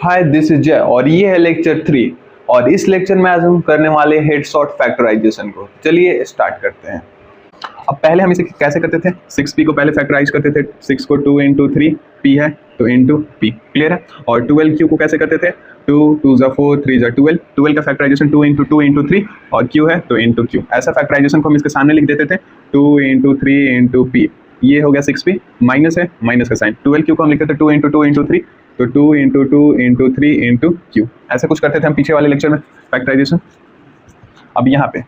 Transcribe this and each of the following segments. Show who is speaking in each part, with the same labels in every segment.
Speaker 1: Hi, this is जय और ये है लेक्चर 3। और इस लेक्चर में आज हम करने वाले हेड शॉट फैक्टराइजेशन को। चलिए स्टार्ट करते हैं। अब पहले हम इसे कैसे करते थे, 6p को पहले फैक्टराइज करते थे। 6 को 2 इंटू 3 p है तो इंटू p, क्लियर है। और 12q को कैसे करते थे, 2 2 4 3 12, 12 का फैक्टराइजेशन 2 इंटू 3 और q है तो इंटू q। ऐसा फैक्टराइजेशन को हम इसके सामने लिख देते थे 2 इंटू 3 इंटू p। ये हो गया 6p, माइनस है, माइनस का साइन। 12q को हम लिखते थे 2 इंटू 3 तो 2 इंटू 2 इंटू 3 इंटू q। ऐसा कुछ करते थे हम पीछे वाले लेक्चर में फैक्टराइजेशन। अब यहाँ पे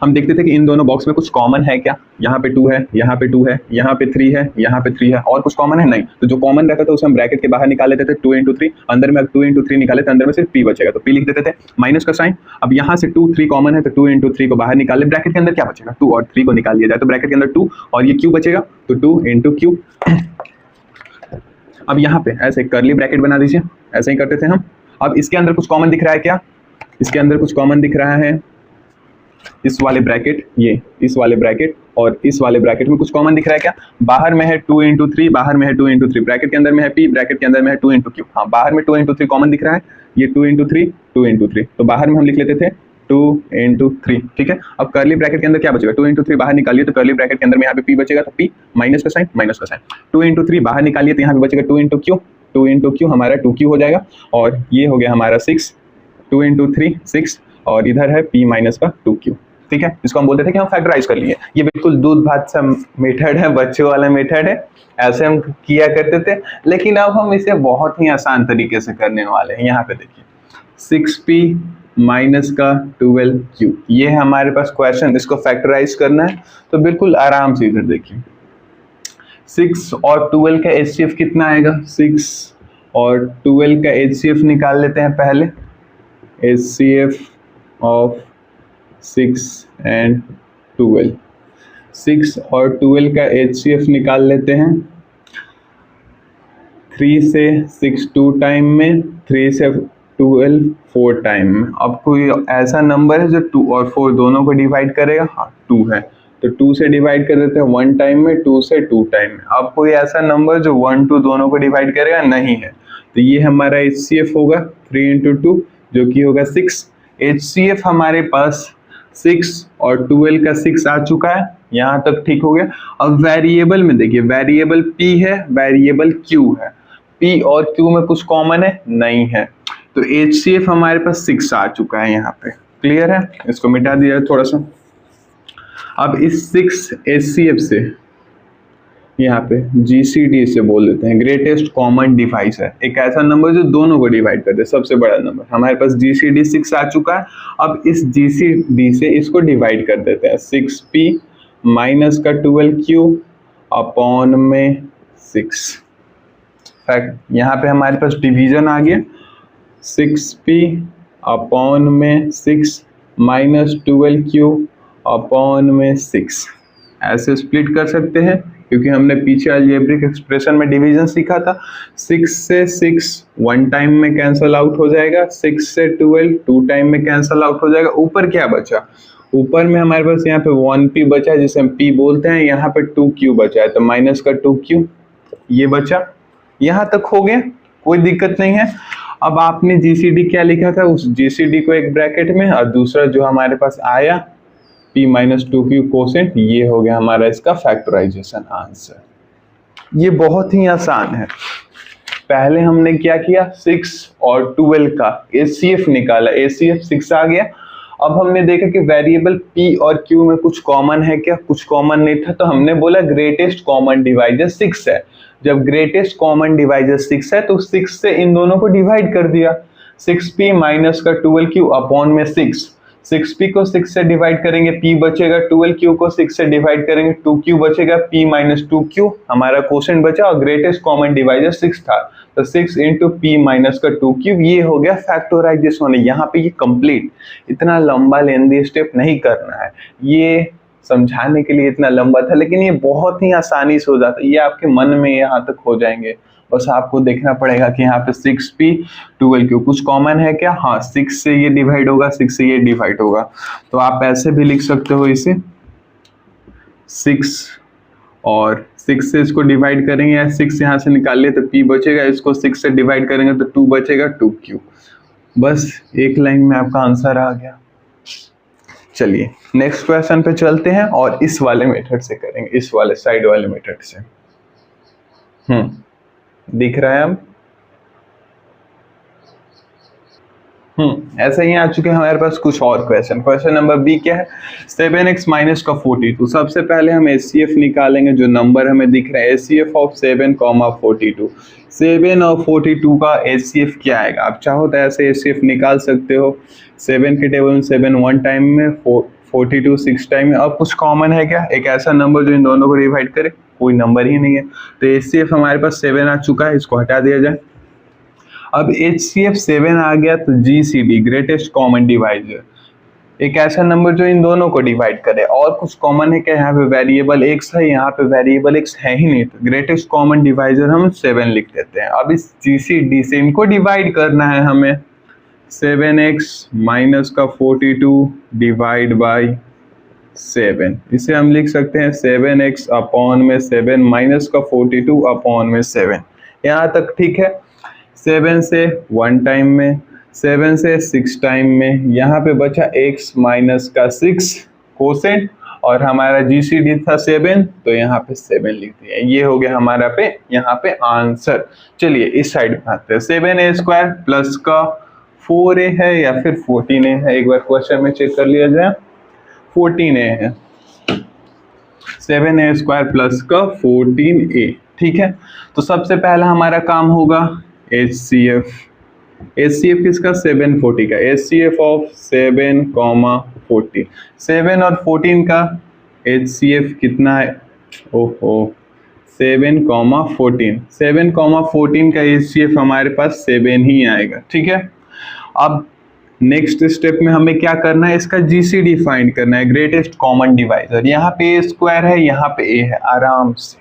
Speaker 1: हम देखते थे कि इन दोनों बॉक्स में कुछ कॉमन है क्या। यहाँ पे 2 है, यहाँ पे 2 है, यहाँ पे 3 है, यहाँ पे 3 है, और कुछ कॉमन है नहीं। तो जो कॉमन रहता था उसे हम ब्रैकेट के बाहर निकाल लेते थे 2 इंटू 3। अंदर में 2 इंटू 3 निकाले तो अंदर में सिर्फ p बचेगा तो p लिख देते थे, माइनस का साइन। अब यहाँ से 2 3 कॉमन है तो 2 इंटू 3 को बाहर निकाले, ब्रैकेट के अंदर क्या बचेगा, 2 और 3 को निकाल लिया जाए तो ब्रैकेट के अंदर 2 और ये q बचेगा तो 2 इंटू q। अब यहाँ पे ऐसे कर्ली ब्रैकेट बना दीजिए, ऐसे ही करते थे हम। अब इसके अंदर कुछ कॉमन दिख रहा है क्या, इसके अंदर कुछ कॉमन दिख रहा है। इस वाले ब्रैकेट, ये इस वाले ब्रैकेट और इस वाले ब्रैकेट में कुछ कॉमन दिख रहा है क्या। बाहर में है 2 इंटू 3, बाहर में है 2 इंटू 3, ब्रैकेट के अंदर में है p, ब्रैकेट के अंदर में है 2 इंटू q। हाँ, बाहर में 2 इंटू 3 कॉमन दिख रहा है, ये 2 इंटू 3 2 इंटू 3, तो बाहर में हम लिख लेते थे 2 इंटू 3, ठीक है। अब कर्ली ब्रैकेट के अंदर क्या बचेगा, 2 इंटू 3 बाहर निकालिए तो कर्ली ब्रैकेट के अंदर में यहाँ पे p बचेगा तो p, माइनस का साइन, माइनस का साइन। 2 इंटू 3 बाहर निकालिए तो यहाँ पे बचेगा 2 इंटू q, 2 इंटू q हमारा 2q हो जाएगा। और ये हो गया हमारा 6, 2 इंटू 3 6, और इधर है p माइनस का 2q, ठीक है। इसको हम बोलते थे कि हम फैक्टराइज कर लिए। ये बिल्कुल दूध भात सा मेथड है, बच्चों वाला मेथड है, ऐसे हम किया करते थे। लेकिन अब हम इसे बहुत ही आसान तरीके से करने वाले हैं। यहाँ पे देखिए 6p माइनस का 12q, ये है हमारे पास क्वेश्चन, इसको फैक्टराइज करना है तो बिल्कुल आराम से। इधर देखिए 6 और 12 का HCF कितना आएगा, 6 और 12 का HCF निकाल लेते हैं पहले। HCF ऑफ 6 एंड 12, 6 और 12 का HCF निकाल लेते हैं। 3 से 6 2 टाइम में, 3 से 12 4 टाइम में। अब कोई ऐसा नंबर है जो 2 और 4 दोनों को डिवाइड करेगा, हाँ 2 है तो 2 से डिवाइड कर देते हैं 1 टाइम में, 2 से 2 टाइम में। अब कोई ऐसा नंबर जो 1 2 दोनों को डिवाइड करेगा नहीं है, तो ये हमारा HCF होगा 3 इंटू 2 जो कि होगा 6। HCF हमारे पास 6 और 12 का 6 आ चुका है, यहाँ तक ठीक हो गया। अब वेरिएबल में देखिए, वेरिएबल p है, वेरिएबल q है, p और q में कुछ कॉमन है नहीं है, तो HCF हमारे पास 6 आ चुका है यहाँ पे, क्लियर है। इसको मिटा दिया थोड़ा सा। अब इस 6 HCF से यहाँ पे GCD से बोल देते हैं, ग्रेटेस्ट कॉमन डिवाइस है, एक ऐसा नंबर जो दोनों को डिवाइड कर दे, सबसे बड़ा नंबर। हमारे पास GCD 6 आ चुका है। अब इस GCD से इसको डिवाइड कर देते हैं, 6p माइनस का 12q अपॉन में 6। फैक्ट यहाँ पे हमारे पास डिवीजन आ गया, 6p अपॉन में 6 माइनस 12q अपॉन में 6। ऐसे स्प्लिट कर सकते हैं क्योंकि हमने पीछे अलजेब्रिक एक्सप्रेशन में डिवीजन सीखा था। 6 से 6 1 टाइम में कैंसल आउट हो जाएगा, 6 से 12 2 टाइम में कैंसल आउट हो जाएगा। ऊपर क्या बचा, ऊपर में हमारे पास यहाँ पे 1p बचा है जिसे हम p बोलते हैं, यहाँ पे 2q बचा है तो माइनस का 2q ये बचा। यहाँ तक हो गया, कोई दिक्कत नहीं है। अब आपने GCD क्या लिखा था, उस GCD को एक ब्रैकेट में और दूसरा जो हमारे पास आया p माइनस 2q कोसेंट, ये हो गया हमारा इसका फैक्टराइजेशन आंसर। ये बहुत ही आसान है। पहले हमने क्या किया, 6 और 12 का HCF निकाला, HCF 6 आ गया। अब हमने देखा कि वेरिएबल p और q में कुछ कॉमन है क्या, कुछ कॉमन नहीं था, तो हमने बोला ग्रेटेस्ट कॉमन डिवाइजर 6 है। जब ग्रेटेस्ट कॉमन डिवाइजर 6 है तो 6 से इन दोनों को डिवाइड कर दिया, 6p माइनस का 12q अपॉन में 6। 6p को 6 से डिवाइड करेंगे p बचेगा, 12q को 6 से डिवाइड करेंगे 2q बचेगा, p माइनस 2q हमारा क्वोशेंट बचा और ग्रेटेस्ट कॉमन डिवाइजर 6 था तो 6 इंटू p माइनस का 2q, ये हो गया फैक्टराइजेशन। यहाँ पे ये कंप्लीट, इतना लंबा लेंदी स्टेप नहीं करना है, ये समझाने के लिए इतना लंबा था, लेकिन ये बहुत ही आसानी से हो जाता है, ये आपके मन में यहाँ तक हो जाएंगे। बस आपको देखना पड़ेगा कि यहाँ पे 6p 12q कुछ कॉमन है क्या, हाँ 6 से ये डिवाइड होगा, 6 से ये डिवाइड होगा। तो आप ऐसे भी लिख सकते हो इसे, 6 और 6 से इसको डिवाइड करेंगे या 6 यहाँ से निकाल लिए तो p बचेगा, इसको 6 से डिवाइड करेंगे तो 2 बचेगा, 2q। बस एक लाइन में आपका आंसर आ गया। चलिए नेक्स्ट क्वेश्चन पे चलते हैं और इस वाले मेथड से करेंगे, इस वाले साइड वाले मेथड से। दिख रहा है अब? ऐसे ही आ चुके हैं हमारे पास कुछ और क्वेश्चन। क्वेश्चन नंबर बी क्या है? 7x माइनस का 42। सबसे पहले हम HCF निकालेंगे, जो नंबर हमें दिख रहा है HCF ऑफ 7, 42। 7 और 42 का HCF क्या आएगा? आप चाहो तो ऐसे HCF निकाल सकते हो। 7 के टेबल में 7 1 टाइम में, 42 6 टाइम में। अब कुछ कॉमन है क्या? एक ऐसा नंबर जो इन दोनों को डिवाइड करे? कोई नंबर ही नहीं है। तो HCF हमारे पास 7 आ चुका है, इसको हटा दिया जाए। अब HCF 7 आ गया तो GCD ग्रेटेस्ट कॉमन डिवाइजर, एक ऐसा नंबर जो इन दोनों को डिवाइड करे। और कुछ कॉमन है क्या? यहाँ पे वेरिएबल x है, यहाँ पे वेरिएबल x है ही नहीं, तो ग्रेटेस्ट कॉमन डिवाइजर हम 7 लिख देते हैं। अब इस GCD से इनको डिवाइड करना है हमें। 7x माइनस का 42 डिवाइड बाई 7, इसे हम लिख सकते हैं 7x अपॉन में 7 माइनस का 42 अपॉन में 7। यहाँ तक ठीक है। 7 से 1 टाइम में, 7 से 6 टाइम में, यहाँ पे बचा x माइनस का 6 कोसेंट और हमारा GCD था 7, तो यहाँ पे 7 लिख दिया। ये हो गया हमारा यहाँ पे आंसर। चलिए इस साइड में आते हैं। 7a² प्लस का 4a है या फिर 14a है? एक बार क्वेश्चन में चेक कर लिया जाए। 14a है। 7a² प्लस का 14a, ठीक है। तो सबसे पहला हमारा काम होगा HCF किसका? 7 40 का। HCF of 7, 40। 7 और 14 का HCF कितना है? ओहो, 7, 14। 7, 14 का HCF हमारे पास 7 ही आएगा, ठीक है। अब नेक्स्ट स्टेप में हमें क्या करना है? इसका GCD फाइंड करना है, ग्रेटेस्ट कॉमन डिवाइजर। यहाँ पे A² है, यहाँ पे A है। आराम से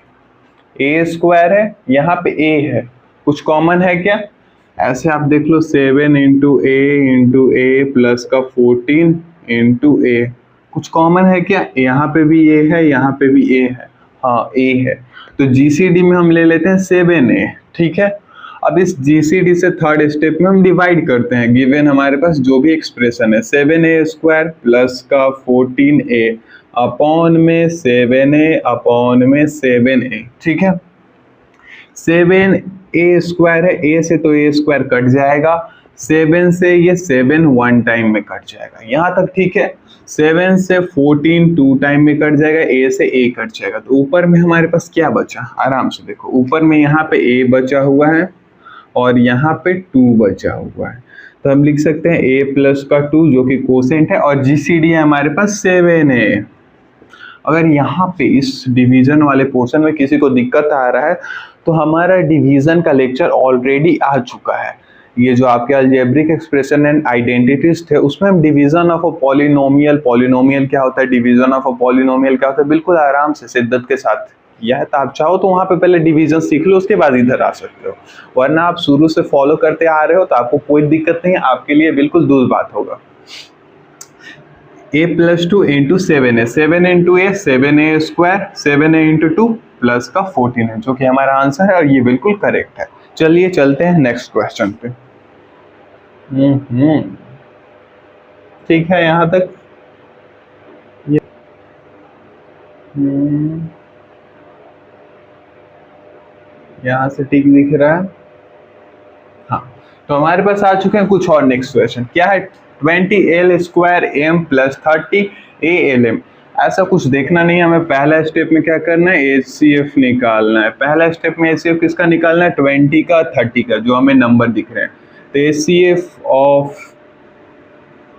Speaker 1: A² है, यहाँ पे A है। कुछ कॉमन है क्या? ऐसे आप देख लो, 7 इंटू A प्लस का 14 इंटू A। कुछ कॉमन है क्या? यहाँ पे भी A है, यहाँ पे भी A है। हाँ, A है। तो GCD में हम ले लेते हैं 7A, ठीक है। अब इस GCD से थर्ड स्टेप में हम डिवाइड करते हैं। गिवन हमारे पास जो भी एक्सप्रेशन है, 7a² प्लस का 14a अपॉन में 7a अपॉन में 7a, ठीक है। 7a² है, a से तो a² कट जाएगा, 7 से ये 7 1 टाइम में कट जाएगा। यहाँ तक ठीक है। 7 से 14 2 टाइम में कट जाएगा, a से a कट जाएगा। तो ऊपर में हमारे पास क्या बचा? आराम से देखो, ऊपर में यहाँ पे a बचा हुआ है और यहाँ पे 2 बचा हुआ है। तो हम लिख सकते हैं a प्लस का 2 जो कि कोसेंट है, और GCD है हमारे पास 7 है। अगर यहाँ पे इस डिवीजन वाले पोर्शन में किसी को दिक्कत आ रहा है तो हमारा डिवीजन का लेक्चर ऑलरेडी आ चुका है। ये जो आपके अलजेब्रिक एक्सप्रेशन एंड आइडेंटिटीज थे, उसमें हम डिवीजन ऑफ अ पॉलिनोमियल क्या होता है, डिवीजन ऑफ अ पॉलिनोमियल क्या होता है, बिल्कुल आराम से शिद्दत के साथ यह है। तो आप चाहो तो वहाँ पे पहले डिवीजन सीख लो, उसके बाद इधर आ सकते हो, वरना आप शुरू से फॉलो करते आ रहे हो तो आपको कोई दिक्कत नहीं है, आपके लिए बिल्कुल दूर बात होगा। a plus 2 into 7a, 7 into a 7a², 7a into 2 plus का 14 है, जो कि हमारा आंसर है और ये बिल्कुल करेक्ट है। चलिए चलते हैं नेक्स्ट क्वेश्चन पे। ठीक है यहाँ तक? यहाँ से ठीक दिख रहा है? हाँ, तो हमारे पास आ चुके हैं कुछ और। नेक्स्ट क्वेश्चन क्या है? 20l² m plus 30 ALM। ऐसा कुछ देखना नहीं है हमें। पहला स्टेप में क्या करना है? HCF निकालना है। पहला स्टेप में HCF किसका निकालना है? 20 का 30 का, जो हमें नंबर दिख रहे हैं। तो HCF ऑफ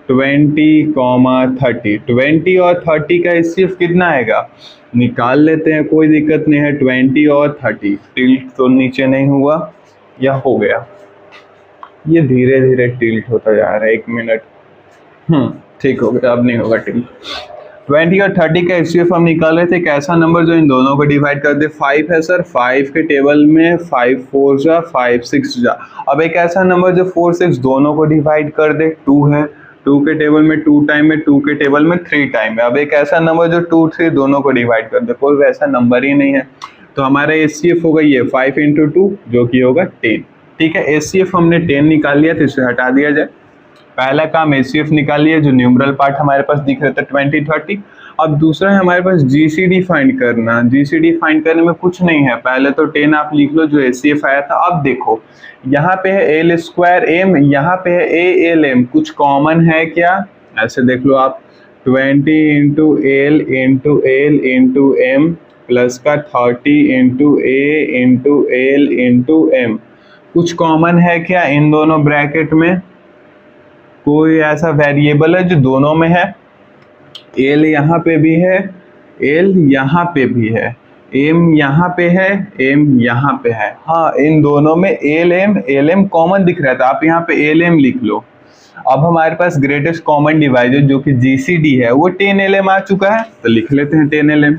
Speaker 1: 20, 30, 20 और 30 का HCF कितना आएगा? निकाल लेते हैं, कोई दिक्कत नहीं है। 20 और 30, टिल्ट तो नीचे नहीं हुआ, या हो गया? ये धीरे धीरे टिल्ट होता जा रहा है, 1 मिनट। ठीक हो गया, अब नहीं होगा टिल्ट। 20 और 30 का HCF हम निकाल रहे थे। एक ऐसा नंबर जो इन दोनों को डिवाइड कर दे। 5 है सर, 5 के टेबल में 5 4 जा, 5 6 जा। अब एक ऐसा नंबर जो 4 6 दोनों को डिवाइड कर दे। 2 है, 2 के टेबल में 2 टाइम है, 2 के टेबल में 3 टाइम है। अब एक ऐसा नंबर जो 2 3 दोनों को डिवाइड कर दे, कोई वैसा नंबर ही नहीं है। तो हमारा HCF होगा ये 5 × 2 जो कि होगा 10। ठीक है, HCF हमने 10 निकाल लिया, तो इसे हटा दिया जाए। पहला काम HCF निकाल लिया, जो न्यूमरल पार्ट हमारे पास दिख रहा था 20 30। अब दूसरा है हमारे पास GCD फाइंड करना। GCD फाइंड करने में कुछ नहीं है, पहले तो 10 आप लिख लो जो HCF आया था। अब देखो यहाँ पे है L²M, यहाँ पे है ALM, कुछ कॉमन है क्या? ऐसे देख लो आप, 20 × L × L × M प्लस का 30 × A × L × M, कुछ कॉमन है क्या इन दोनों ब्रैकेट में? कोई ऐसा वेरिएबल है जो दोनों में है? L यहाँ पे भी है, L यहाँ पे भी है, M यहाँ पे है, M यहाँ पे है। हाँ, इन दोनों में LM कॉमन दिख रहा था, आप यहाँ पे LM लिख लो। अब हमारे पास ग्रेटेस्ट कॉमन डिवाइजर जो कि GCD है वो 10LM आ चुका है, तो लिख लेते हैं 10LM।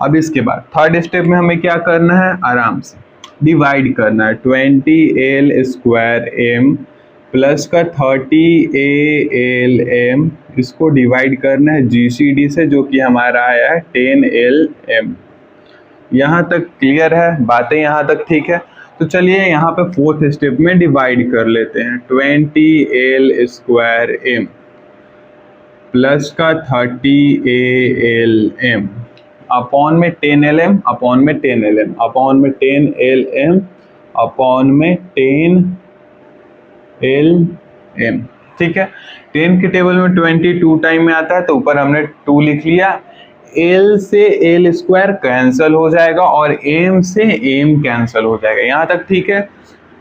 Speaker 1: अब इसके बाद थर्ड स्टेप में हमें क्या करना है? आराम से डिवाइड करना है। 20L² प्लस का 30ALM, इसको डिवाइड करना है GCD से, जो कि हमारा आया है 10LM। यहाँ तक क्लियर है? बातें यहाँ तक ठीक है? तो चलिए यहाँ पे फोर्थ स्टेप में डिवाइड कर लेते हैं। 20L² प्लस का 30ALM अपॉन में 10LM, अपॉन में 10LM, अपॉन में 10LM, अपॉन में 10LM। ठीक है, 10 के टेबल में 20 2 टाइम में आता है, तो ऊपर हमने 2 लिख लिया। L से L² कैंसिल हो जाएगा और M से M कैंसिल हो जाएगा। यहाँ तक ठीक है?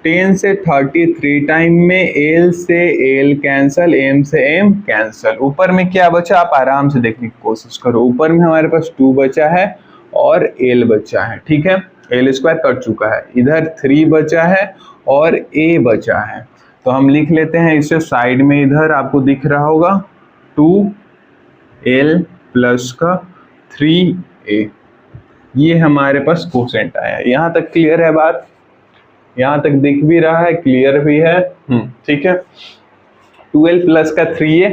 Speaker 1: 10 से 33 टाइम में L से L कैंसिल, M से M कैंसिल। ऊपर में क्या बचा आप आराम से देखने की कोशिश करो। ऊपर में हमारे पास 2 बचा है और L बचा है। ठीक है, L² कट चुका है, इधर 3 बचा है और A बचा है। तो हम लिख लेते हैं इसे साइड में, इधर आपको दिख रहा होगा 2L प्लस का 3A, ये हमारे पास कोसेंट आया है। यहाँ तक क्लियर है बात? यहाँ तक दिख भी रहा है, क्लियर भी है? ठीक है, 12 प्लस का 3A।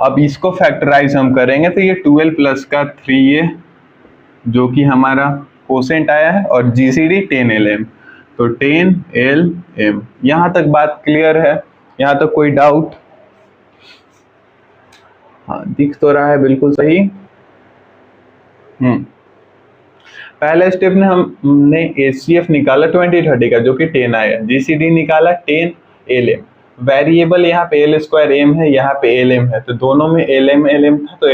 Speaker 1: अब इसको फैक्टराइज हम करेंगे तो ये 12 प्लस का 3A जो कि हमारा कोसेंट आया है, और GCD 10LM, तो 10LM। यहाँ तक बात क्लियर है? यहाँ तक कोई डाउट? हाँ, दिख तो रहा है बिल्कुल सही। पहले स्टेप में हमने HCF निकाला 20 30 का जो कि 10 आया, GCD निकाला 10LM। वेरिएबल यहाँ पे L²M है, यहाँ पे LM है, तो दोनों में LM था, तो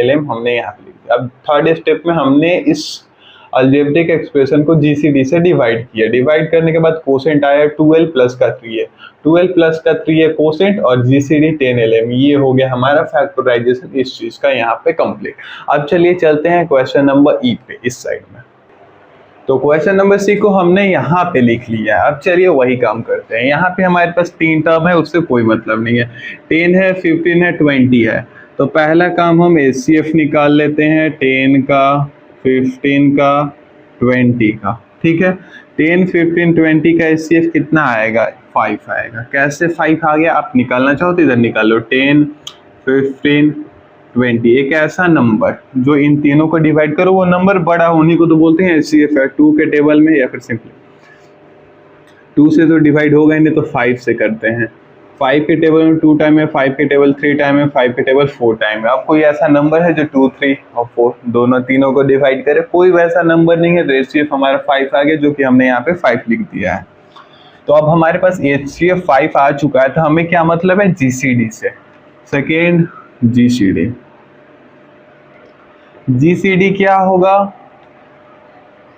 Speaker 1: LM हमने यहाँ पे लिख दिया। अब थर्ड स्टेप में हमने इस अलजेब्रिक एक्सप्रेशन को GCD से डिवाइड किया। डिवाइड करने के बाद कोसेंट आया 12 प्लस का 3A, 12 प्लस का 3A कोसेंट और GCD 10LM। ये हो गया हमारा फैक्टराइजेशन इस चीज का यहाँ पे कंप्लीट। अब चलिए चलते हैं क्वेश्चन नंबर E पे, इस साइड में। तो क्वेश्चन नंबर C को हमने यहाँ पे लिख लिया है। अब चलिए वही काम करते हैं। यहाँ पे हमारे पास 3 टर्म है, उससे कोई मतलब नहीं है। 10 है, 15 है, 20 है। तो पहला काम हम HCF निकाल लेते हैं, 10 का, 15 का, 20 का। ठीक है, 10 15 20 का HCF कितना आएगा? 5 आएगा। कैसे 5 आ गया? आप निकालना चाहो तो इधर निकाल लो। 10 15 20, एक ऐसा नंबर जो इन तीनों को डिवाइड करो वो नंबर बड़ा, उन्हीं को तो बोलते हैं HCF है। 2 के टेबल में या फिर सिंपली 2 से तो डिवाइड होगा ही नहीं, तो 5 से करते हैं। 5 के टेबल में 2 टाइम है, 5 के टेबल 3 टाइम है, 5 के टेबल 4 टाइम है। अब कोई ऐसा नंबर है जो 2 3 और 4 दोनों तीनों को डिवाइड करे? कोई वैसा नंबर नहीं है, तो HCF हमारा 5 आ गया, जो कि हमने यहाँ पे 5 लिख दिया है। तो अब हमारे पास HCF 5 आ चुका है, तो हमें क्या मतलब है? GCD से। सेकेंड GCD क्या होगा?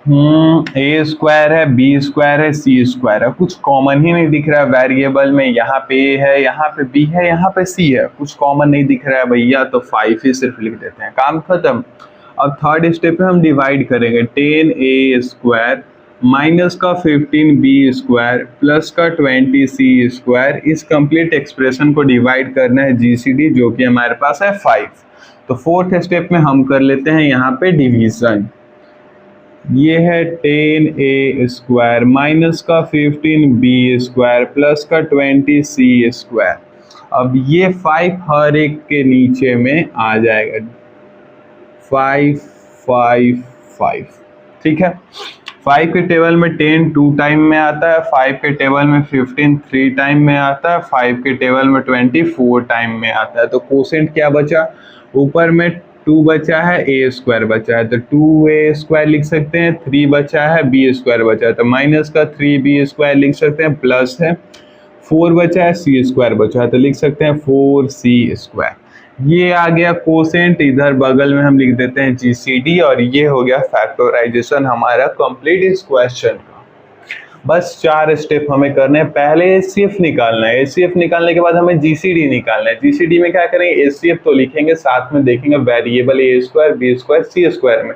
Speaker 1: A² है, B² है, C² है, कुछ कॉमन ही नहीं दिख रहा है वेरिएबल में। यहाँ पे A है, यहाँ पे B है, यहाँ पे C है, कुछ कॉमन नहीं दिख रहा है भैया, तो 5 ही सिर्फ लिख देते हैं, काम खत्म। अब थर्ड स्टेप में हम डिवाइड करेंगे। 10A² माइनस का 15B² प्लस का 20C², इस कंप्लीट एक्सप्रेशन को डिवाइड करना है GCD, जो कि हमारे पास है 5। तो फोर्थ स्टेप में हम कर लेते हैं यहाँ पे डिवीजन। ये है 10A² माइनस का 15B² प्लस का 20C²। अब ये 5 हर एक के नीचे में आ जाएगा, 5 5 5, ठीक है। 5 के टेबल में 10 2 टाइम में आता है, 5 के टेबल में 15 3 टाइम में आता है, 5 के टेबल में 20 4 टाइम में आता है। तो कोसेंट क्या बचा, ऊपर में 2 बचा है, a स्क्वायर बचा है, तो 2a स्क्वायर लिख सकते हैं, 3 बचा है, b स्क्वायर बचा है, तो माइनस का 3b स्क्वायर लिख सकते हैं, प्लस है 4 बचा है, c स्क्वायर बचा है, तो लिख सकते हैं 4c स्क्वायर। ये आ गया कोसेंट, इधर बगल में हम लिख देते हैं GCD, और ये हो गया फैक्टराइजेशन हमारा कंप्लीट इस क्वेश्चन का। बस 4 स्टेप हमें करने हैं। पहले HCF निकालना है, HCF निकालने के बाद हमें GCD निकालना है। GCD में क्या करेंगे, HCF तो लिखेंगे, साथ में देखेंगे variable a square b square c square में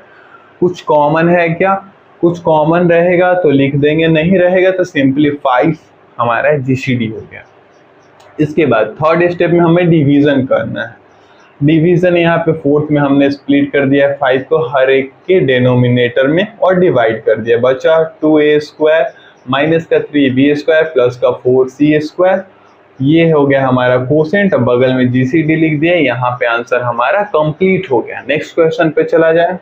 Speaker 1: कुछ कॉमन है क्या, कुछ कॉमन रहेगा तो लिख देंगे, नहीं रहेगा तो सिंपलीफाई हमारा GCD हो गया। इसके बाद थर्ड स्टेप में हमें डिवीजन करना है। डिवीजन यहाँ पे फोर्थ में हमने स्प्लिट कर दिया है 5 को हर एक के डिनोमिनेटर में और डिवाइड कर दिया, बचा 2a स्क्वायर माइनस का 3b स्क्वायर प्लस का 4c स्क्वायर। ये हो गया हमारा कोसेंट, अब बगल में GCD लिख दिया, यहाँ पे आंसर हमारा कंप्लीट हो गया। नेक्स्ट क्वेश्चन पे चला जाए।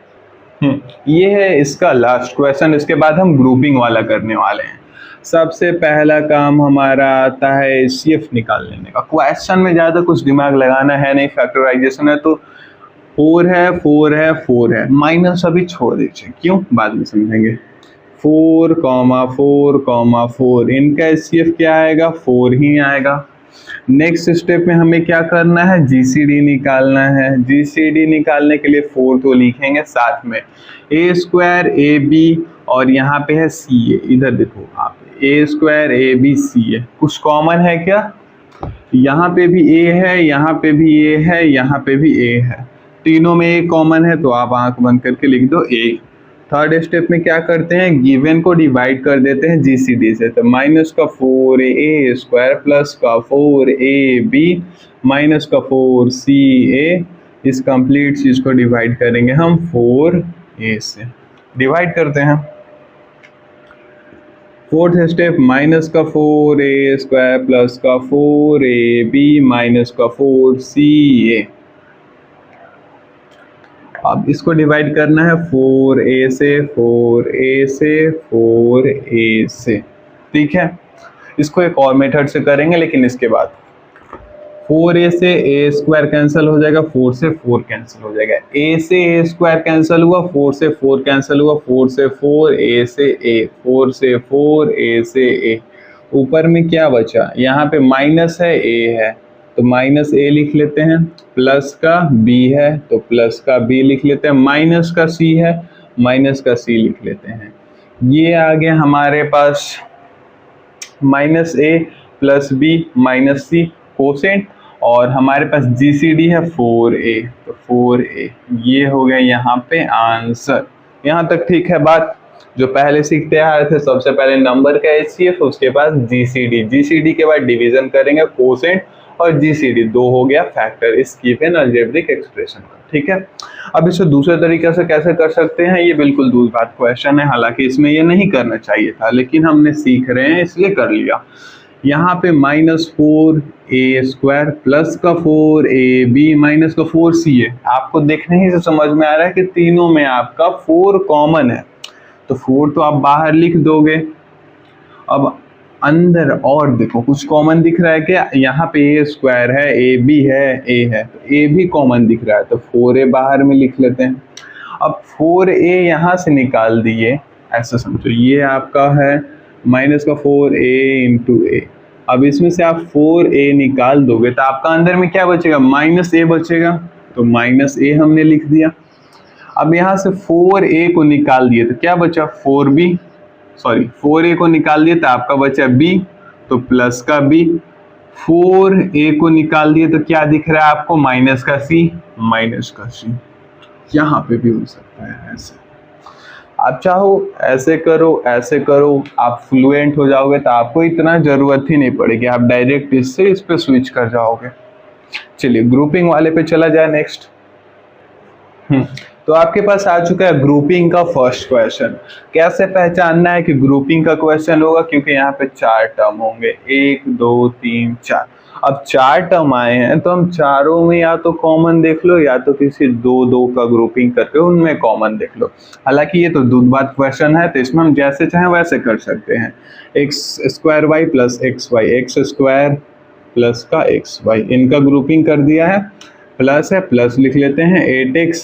Speaker 1: ये है इसका लास्ट क्वेश्चन, इसके बाद हम ग्रुपिंग वाला करने वाले हैं। सबसे पहला काम हमारा आता है HCF निकाल लेने का। क्वेश्चन में ज़्यादा कुछ दिमाग लगाना है नहीं, फैक्टराइजेशन है तो 4 है 4 है 4 है, माइनस अभी छोड़ दीजिए, क्यों बाद में समझेंगे। 4, 4, 4, इनका HCF क्या आएगा, 4 ही आएगा। नेक्स्ट स्टेप में हमें क्या करना है, GCD निकालना है। GCD निकालने के लिए 4 तो लिखेंगे, साथ में a स्क्वायर AB और यहाँ पे है CA, इधर देखो आप a स्क्वायर AB CA, कुछ कॉमन है क्या, यहाँ पे भी a है, यहाँ पे भी a है, यहाँ पे भी a है, तीनों में a कॉमन है तो आप आंख बंद करके लिख दो a। थर्ड स्टेप में क्या करते हैं, गिवन को डिवाइड कर देते हैं GCD से, तो माइनस का 4a स्क्वायर प्लस का 4ab माइनस का 4ca, इस कंप्लीट चीज को डिवाइड करेंगे हम 4a से, डिवाइड करते हैं। फोर्थ स्टेप माइनस का 4a स्क्वायर प्लस का 4ab माइनस का 4ca, अब इसको डिवाइड करना है 4a से 4a से 4a से, ठीक है। इसको एक और मेथड से करेंगे, लेकिन इसके बाद 4a से a स्क्वायर कैंसिल हो जाएगा, 4 से 4 कैंसिल हो जाएगा, a से a स्क्वायर कैंसिल हुआ, 4 से 4 कैंसिल हुआ, 4 से 4, a से a, 4 से 4, a से a, ऊपर में क्या बचा, यहाँ पे माइनस है a है तो माइनस a लिख लेते हैं, प्लस का b है तो प्लस का b लिख लेते हैं, माइनस का c है माइनस का c लिख लेते हैं। ये आ गया हमारे पास minus a plus b minus c quotient, और हमारे पास GCD है 4a, तो 4a ये हो गया यहाँ पे आंसर। यहाँ तक ठीक है बात, जो पहले सीखते आ रहे थे, सबसे पहले नंबर का HCF, उसके बाद GCD के बाद डिवीजन करेंगे कोसेंट, और GCD 2 हो गया फैक्टर इस गिवन अलजेब्रिक एक्सप्रेशन का, ठीक है। अब इसे दूसरे तरीके से कैसे कर सकते हैं, ये बिल्कुल दूर बात क्वेश्चन है, हालांकि इसमें ये नहीं करना चाहिए था, लेकिन हमने सीख रहे हैं इसलिए कर लिया। यहाँ पे माइनस 4a स्क्वायर प्लस का 4ab माइनस का 4ca, आपको देखने ही से समझ में आ रहा है कि तीनों में आपका 4 कॉमन है, तो 4 तो आप बाहर लिख दोगे। अब अंदर और देखो कुछ कॉमन दिख रहा है क्या, यहाँ पे a स्क्वायर है, ab है, a है, तो a भी कॉमन दिख रहा है, तो 4a बाहर में लिख लेते हैं। अब 4a यहाँ से निकाल दिए, ऐसा समझो ये आपका है माइनस का 4a इंटू a, अब इसमें से आप 4a निकाल दोगे तो आपका अंदर में क्या बचेगा, माइनस a बचेगा, तो माइनस a हमने लिख दिया। अब यहाँ से 4a को निकाल दिए तो क्या बचा, 4a को निकाल दिए तो आपका बचा b, तो प्लस का b, 4a को निकाल दिए तो क्या दिख रहा है आपको, माइनस का c, यहाँ पे भी हो सकता है ऐसे, आप चाहो ऐसे करो, आप फ्लुएंट हो जाओगे तो आपको इतना जरूरत ही नहीं पड़ेगी, आप डायरेक्ट इससे इस पे स्विच कर जाओगे। चलिए ग्रुपिंग वाले पे चला जाए नेक्स्ट। तो आपके पास आ चुका है ग्रुपिंग का फर्स्ट क्वेश्चन। कैसे पहचानना है कि ग्रुपिंग का क्वेश्चन होगा, क्योंकि यहाँ पे 4 टर्म होंगे, 1 2 3 4। अब 4 टर्म आए हैं तो हम चारों में या तो कॉमन देख लो या तो किसी दो का ग्रुपिंग करके उनमें कॉमन देख लो। हालांकि ये तो दूध बात क्वेश्चन है तो इसमें हम जैसे चाहें वैसे कर सकते हैं। X square Y plus X Y, X square plus का एक्स वाई, इनका ग्रुपिंग कर दिया है, प्लस है प्लस लिख लेते हैं 8x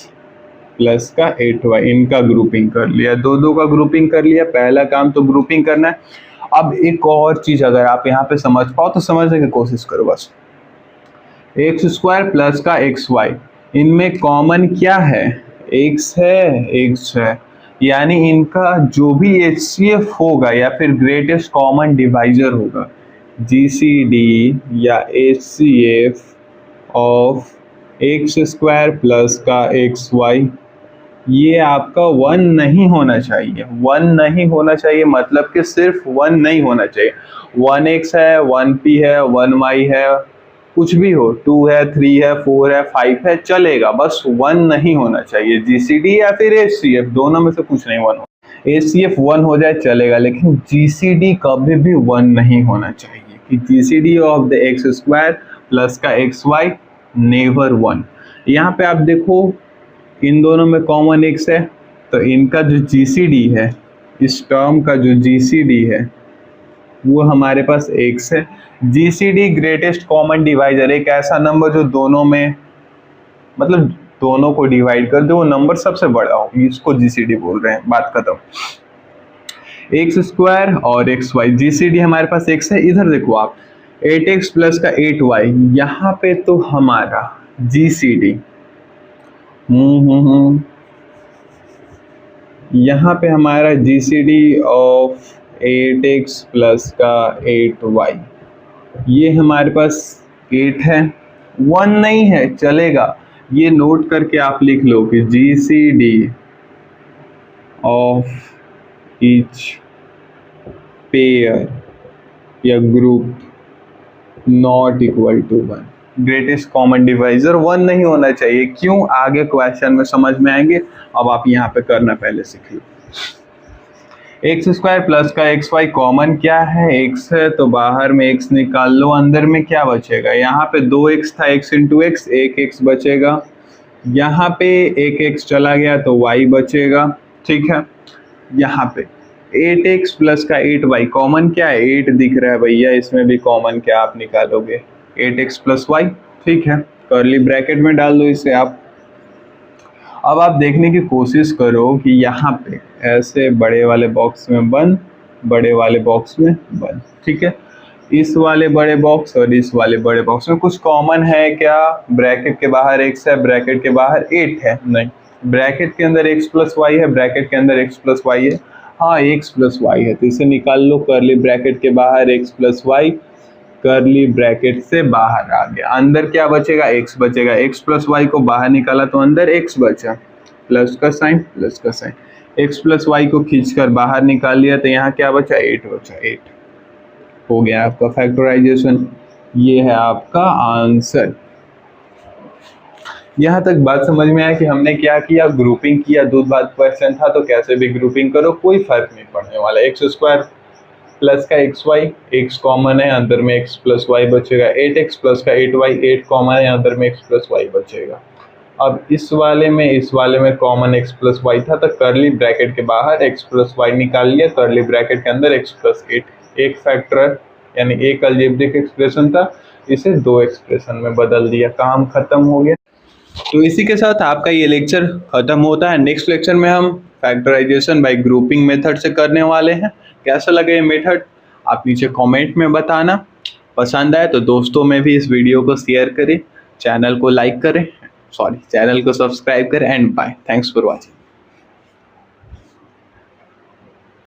Speaker 1: प्लस का 8y, इनका ग्रुपिंग कर लिया, दो का ग्रुपिंग कर लिया। पहला काम तो ग्रुपिंग करना है। अब एक और चीज अगर आप यहाँ पे समझ पाओ तो समझने की कोशिश करो बस। एक्स स्क्वायर प्लस का एक्स वाई, इनमें कॉमन क्या है? एक्स है, यानी इनका जो भी HCF होगा या फिर ग्रेटेस्ट कॉमन डिवाइजर होगा, GCD या HCF of x square plus का एक्स वाई, ये आपका 1 नहीं होना चाहिए। 1 नहीं होना चाहिए मतलब कि सिर्फ 1 नहीं होना चाहिए। 1x है, 1p है, 1y है, कुछ भी हो, 2 है, 3 है, 4 है, 5 है, चलेगा, बस 1 नहीं होना चाहिए। GCD या फिर HCF दोनों में से कुछ नहीं 1 हो। HCF 1 हो जाए चलेगा, लेकिन GCD कभी भी 1 नहीं होना चाहिए कि GCD of the x square plus का एक्स वाई नेवर 1। यहाँ पे आप देखो इन दोनों में कॉमन x है तो इनका जो GCD है, इस टर्म का जो GCD है वो हमारे पास x है। GCD ग्रेटेस्ट कॉमन डिवाइजर, एक ऐसा नंबर जो दोनों में मतलब दोनों को डिवाइड कर दे वो नंबर सबसे बड़ा हो, इसको GCD बोल रहे हैं, बात खत्म। एक्स स्क्वायर और एक्स वाई, GCD हमारे पास x है। इधर देखो आप 8x प्लस का 8y, यहाँ पे तो हमारा GCD यहाँ पे हमारा GCD ऑफ 8x प्लस का 8y, ये हमारे पास 8 है, 1 नहीं है, चलेगा। ये नोट करके आप लिख लो कि GCD ऑफ ईच पेयर या group not equal to 1, greatest common divisor 1 नहीं होना चाहिए। क्यों? आगे क्वेश्चन में समझ में आएंगे, अब आप यहाँ पे करना पहले सीख लो। एक्स स्क्वायर प्लस का एक्स वाई कॉमन क्या है? x है तो बाहर में x निकाल लो, अंदर में क्या बचेगा? यहाँ पे 2x था, x इंटू एक्स, 1x बचेगा। यहाँ पे 1x चला गया तो y बचेगा, ठीक है। यहाँ पे 8x प्लस का 8y कॉमन क्या है? 8 दिख रहा है भैया, इसमें भी कॉमन क्या आप निकालोगे? 8x प्लस वाई, ठीक है, कर्ली ब्रैकेट में डाल दो इसे आप। अब आप देखने की कोशिश करो कि यहाँ पे ऐसे बड़े वाले बॉक्स में बंद, बड़े वाले बॉक्स में बंद, ठीक है। इस वाले बड़े बॉक्स और इस वाले बड़े बॉक्स में कुछ कॉमन है क्या? ब्रैकेट के बाहर x है, ब्रैकेट के बाहर 8 है, नहीं। ब्रैकेट के अंदर x प्लस वाई है, ब्रैकेट के अंदर x प्लस वाई है, हाँ x प्लस वाई है, तो इसे निकाल लो। कर्ली ब्रैकेट के बाहर x plus Y, curly bracket से बाहर आ गया, अंदर क्या बचेगा? x बचेगा। x प्लस वाई को बाहर निकाला तो अंदर x बचा, प्लस का साइन, प्लस का साइन। x प्लस वाई को खींचकर बाहर निकाल लिया तो यहाँ क्या बचा? 8 बचा, 8 हो गया आपका फैक्टराइजेशन। ये है आपका आंसर। यहाँ तक बात समझ में आया कि हमने क्या किया? ग्रुपिंग किया। दूध भात क्वेश्चन था तो कैसे भी ग्रुपिंग करो, कोई फर्क नहीं पड़ने वाला। एक्स स्क्वायर प्लस का एक्स वाई, एक्स कॉमन है, अंदर में एक्स प्लस वाई बचेगा। 8x प्लस का 8y, 8 कॉमन है, अंदर में एक्स प्लस वाई बचेगा। अब इस वाले में कॉमन x प्लस वाई था तो कर्ली ब्रैकेट के बाहर x प्लस वाई निकाल लिया, कर्ली ब्रैकेट के अंदर x प्लस 8। एक फैक्टर यानी एक अलजेब्रिक एक्सप्रेशन था, इसे 2 एक्सप्रेशन में बदल दिया, काम खत्म हो गया। तो इसी के साथ आपका ये लेक्चर खत्म होता है। नेक्स्ट लेक्चर में हम फैक्टराइजेशन बाय ग्रुपिंग मेथड से करने वाले हैं। कैसा लगे ये मेथड आप नीचे कमेंट में बताना। पसंद आए तो दोस्तों में भी इस वीडियो को शेयर करें, चैनल को लाइक करें, चैनल को सब्सक्राइब करें and bye. Thanks for watching.